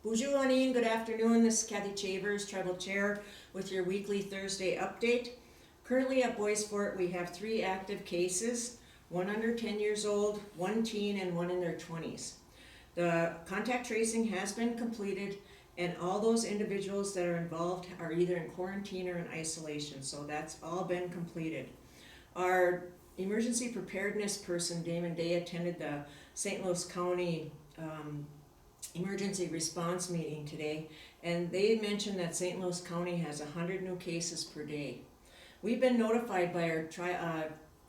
Bonjour, Anine. Good afternoon. This is Kathy Chavers, Tribal Chair, with your weekly Thursday update. Currently at Boys Fort, we have 3 active cases, 1 under 10 years old, 1 teen, and 1 in their 20s. The contact tracing has been completed, and all those individuals that are involved are either in quarantine or in isolation, so that's all been completed. Our emergency preparedness person, Damon Day, attended the St. Louis County emergency response meeting today, and they mentioned that St. Louis County has 100 new cases per day. We've been notified by our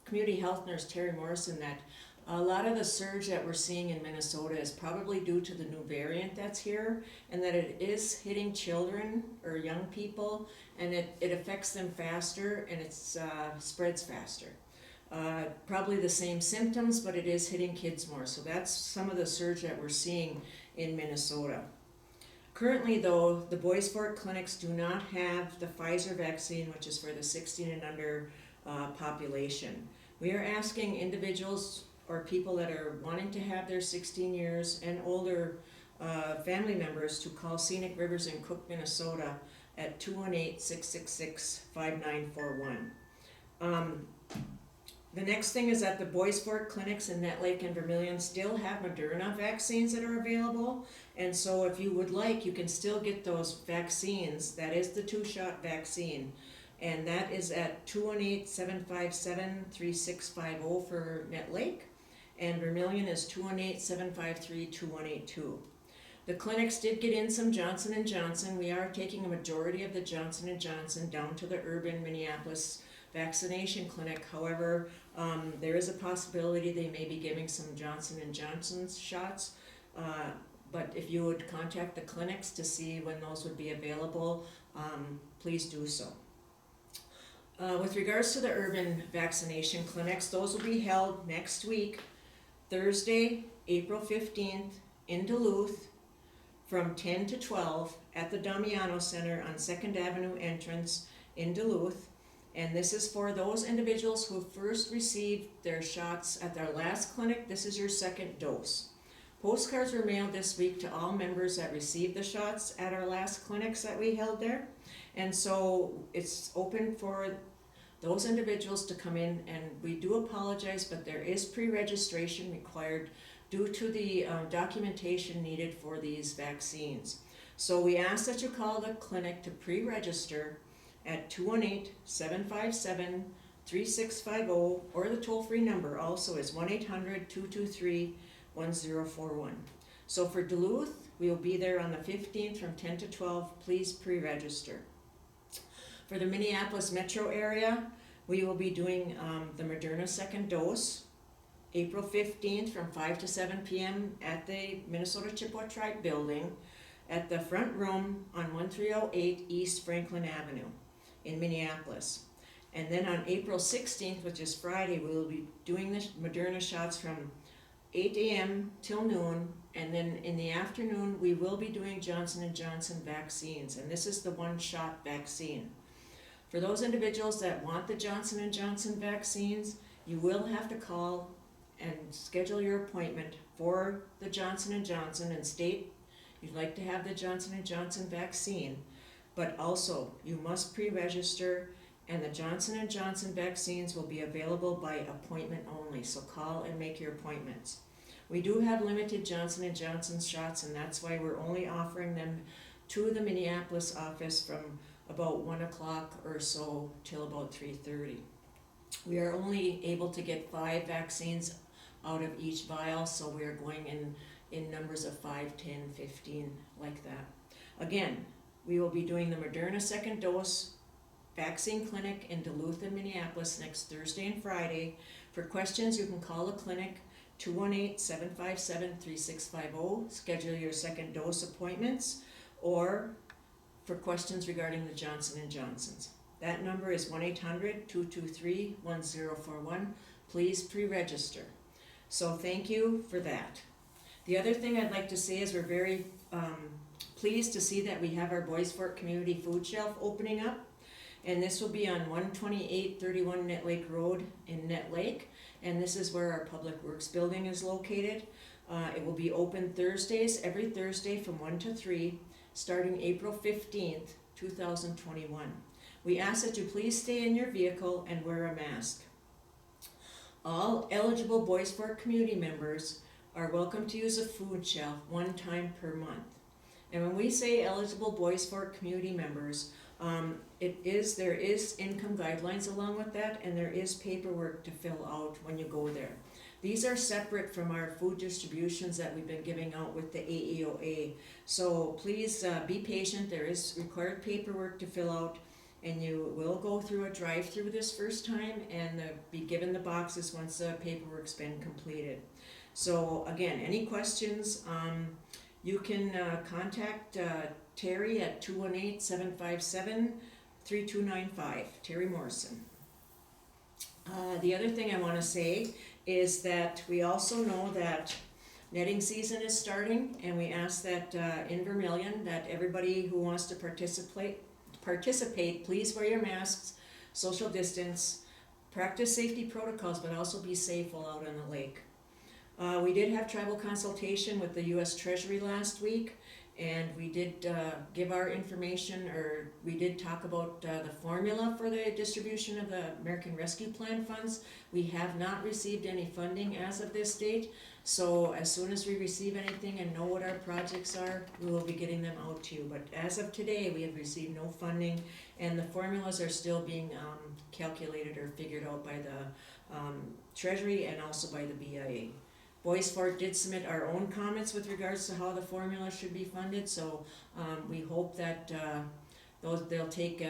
community health nurse Terry Morrison that a lot of the surge that we're seeing in Minnesota is probably due to the new variant that's here, and that it is hitting children or young people, and it affects them faster, and it spreads faster. Probably the same symptoms, but it is hitting kids more. So that's some of the surge that we're seeing in Minnesota. Currently though, the Boys Fort clinics do not have the Pfizer vaccine, which is for the 16 and under population. We are asking individuals or people that are wanting to have their 16 years and older family members to call Scenic Rivers in Cook, Minnesota at 218-666-5941. The next thing is that the Boys Fort clinics in Net Lake and Vermilion still have Moderna vaccines that are available, and so if you would like, you can still get those vaccines. That is the 2-shot vaccine, and that is at 218-757-3650 for Net Lake, and Vermilion is 218-753-2182. The clinics did get in some Johnson & Johnson. We are taking a majority of the Johnson & Johnson down to the urban Minneapolis vaccination clinic. However, there is a possibility they may be giving some Johnson & Johnson shots, but if you would contact the clinics to see when those would be available, please do so. With regards to the urban vaccination clinics, those will be held next week, Thursday, April 15th in Duluth from 10 to 12 at the Damiano Center on 2nd Avenue entrance in Duluth. And this is for those individuals who first received their shots at their last clinic. This is your second dose. Postcards were mailed this week to all members that received the shots at our last clinics that we held there. And so it's open for those individuals to come in, and we do apologize, but there is pre-registration required due to the documentation needed for these vaccines. So we ask that you call the clinic to pre-register at 218-757-3650, or the toll-free number also is 1-800-223-1041. So for Duluth, we will be there on the 15th from 10 to 12. Please pre-register. For the Minneapolis metro area, we will be doing the Moderna second dose, April 15th from 5 to 7 p.m. at the Minnesota Chippewa Tribe building at the front room on 1308 East Franklin Avenue in Minneapolis. And then on April 16th, which is Friday, we will be doing the Moderna shots from 8 a.m. till noon, and then in the afternoon we will be doing Johnson & Johnson vaccines, and this is the 1-shot vaccine. For those individuals that want the Johnson & Johnson vaccines, you will have to call and schedule your appointment for the Johnson & Johnson and state you'd like to have the Johnson & Johnson vaccine. But also, you must pre-register, and the Johnson & Johnson vaccines will be available by appointment only, so call and make your appointments. We do have limited Johnson & Johnson shots, and that's why we're only offering them to the Minneapolis office from about 1 o'clock or so till about 3:30. We are only able to get 5 vaccines out of each vial, so we are going in numbers of 5, 10, 15, like that. Again, we will be doing the Moderna second dose vaccine clinic in Duluth and Minneapolis next Thursday and Friday. For questions, you can call the clinic 218-757-3650, schedule your second dose appointments, or for questions regarding the Johnson & Johnsons. That number is 1-800-223-1041. Please pre-register. So thank you for that. The other thing I'd like to say is we're very pleased to see that we have our Boys Fort Community Food Shelf opening up, and this will be on 12831 Net Lake Road in Net Lake, and this is where our Public Works building is located. It will be open Thursdays, every Thursday from 1 to 3, starting April 15th, 2021. We ask that you please stay in your vehicle and wear a mask. All eligible Boys Fort community members are welcome to use a food shelf one time per month. And when we say eligible Boys Fort community members, there is income guidelines along with that, and there is paperwork to fill out when you go there. These are separate from our food distributions that we've been giving out with the AEOA. So please be patient. There is required paperwork to fill out, and you will go through a drive-through this first time and be given the boxes once the paperwork's been completed. So again, any questions, you can contact Terry at 218-757-3295, Terry Morrison. The other thing I want to say is that we also know that netting season is starting, and we ask that in Vermilion that everybody who wants to participate, please wear your masks, social distance, practice safety protocols, but also be safe while out on the lake. We did have tribal consultation with the U.S. Treasury last week, and we did give our information, or we did talk about the formula for the distribution of the American Rescue Plan funds. We have not received any funding as of this date, so as soon as we receive anything and know what our projects are, we will be getting them out to you. But as of today, we have received no funding, and the formulas are still being calculated or figured out by the Treasury and also by the BIA. Boys Fort did submit our own comments with regards to how the formula should be funded, so we hope that they'll take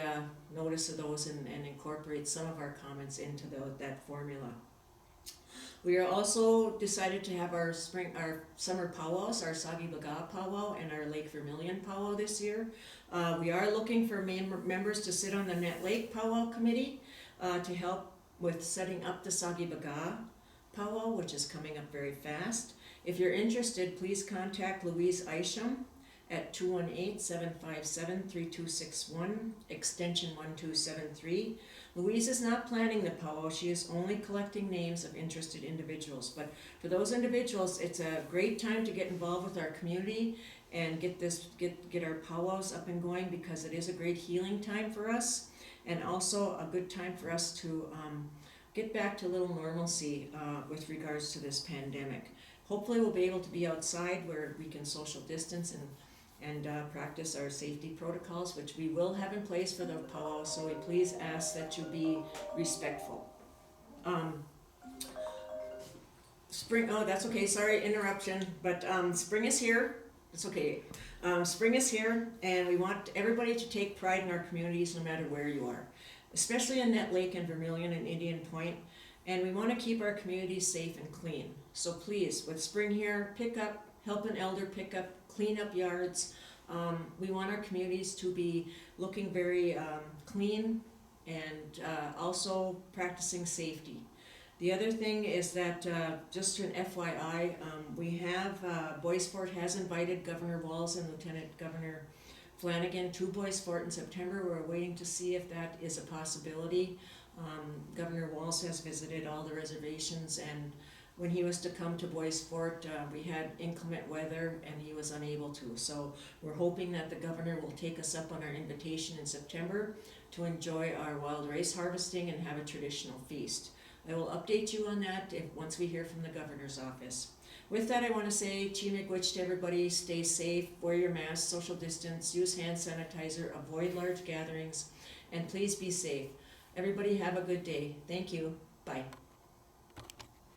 notice of those and incorporate some of our comments into that formula. We are also decided to have our summer powwows, our Soggy Baga powwow and our Lake Vermilion powwow this year. We are looking for members to sit on the Net Lake powwow committee to help with setting up the Soggy Baga powwow, which is coming up very fast. If you're interested, please contact Louise Isham at 218-757-3261, extension 1273. Louise is not planning the powwow, she is only collecting names of interested individuals. But for those individuals, it's a great time to get involved with our community and get our powwows up and going, because it is a great healing time for us, and also a good time for us to get back to a little normalcy with regards to this pandemic. Hopefully we'll be able to be outside where we can social distance and practice our safety protocols, which we will have in place for the powwow, so we please ask that you be respectful. Spring, oh that's okay, sorry, interruption, but spring is here, it's okay. Spring is here, and we want everybody to take pride in our communities no matter where you are, especially in Net Lake and Vermilion and Indian Point, and we want to keep our communities safe and clean. So please, with spring here, pick up, help an elder pick up, clean up yards. We want our communities to be looking very clean and also practicing safety. The other thing is that, just an FYI, we have, Boys Fort has invited Governor Walz and Lieutenant Governor Flanagan to Boys Fort in September. We're waiting to see if that is a possibility. Governor Walz has visited all the reservations, and when he was to come to Boys Fort, we had inclement weather and he was unable to. So we're hoping that the governor will take us up on our invitation in September to enjoy our wild rice harvesting and have a traditional feast. I will update you on that once we hear from the governor's office. With that, I want to say Chi-miigwech to everybody. Stay safe, wear your mask, social distance, use hand sanitizer, avoid large gatherings, and please be safe. Everybody have a good day. Thank you. Bye.